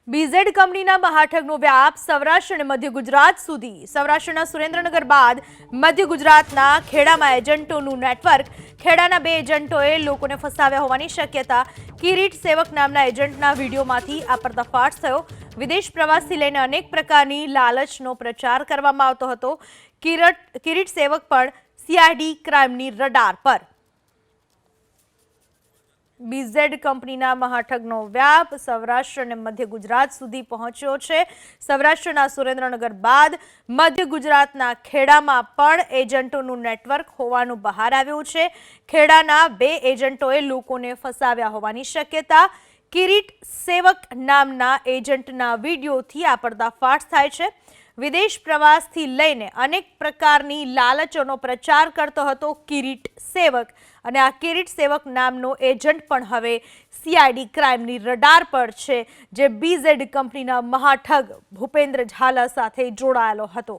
BZ કંપનીના મહાઠગનો વ્યાપ સૌરાષ્ટ્ર અને મધ્ય ગુજરાત સુધી। સૌરાષ્ટ્રના સુરેન્દ્રનગર બાદ મધ્ય ગુજરાતના ખેડામાં એજન્ટોનું નેટવર્ક। ખેડાના 2 એજન્ટોએ લોકોને ફસાવ્યા હોવાની શક્યતા। કિરીટ સેવક નામના એજન્ટના વિડીયોમાંથી આ પર્દાફાશ થયો। વિદેશ પ્રવાસથી લઈને અનેક પ્રકારની લાલચનો પ્રચાર કરવામાં આવતો હતો। કિરીટ સેવક પણ સીઆઈડી ક્રાઇમની રડાર પર। બીઝેડ કંપનીના મહાઠગનો વ્યાપ સૌરાષ્ટ્ર અને મધ્ય ગુજરાત સુધી પહોંચ્યો છે। સૌરાષ્ટ્રના સુરેન્દ્રનગર બાદ મધ્ય ગુજરાતના ખેડામાં પણ એજન્ટોનું નેટવર્ક હોવાનું બહાર આવ્યું છે। ખેડાના 2 એજન્ટોએ લોકોને ફસાવ્યા હોવાની શક્યતા। કિરીટ સેવક નામના એજન્ટના વિડીયોથી આ પર્દાફાશ થાય છે। વિદેશ પ્રવાસથી લઈને અનેક પ્રકારની લાલચોનો પ્રચાર કરતો હતો કિરીટ સેવક અને આ કિરીટ સેવક નામનો એજન્ટ પણ હવે સીઆઈડી ક્રાઇમની રડાર પર છે, જે બીઝેડ કંપનીના મહાઠગ ભૂપેન્દ્ર ઝાલા સાથે જોડાયેલો હતો।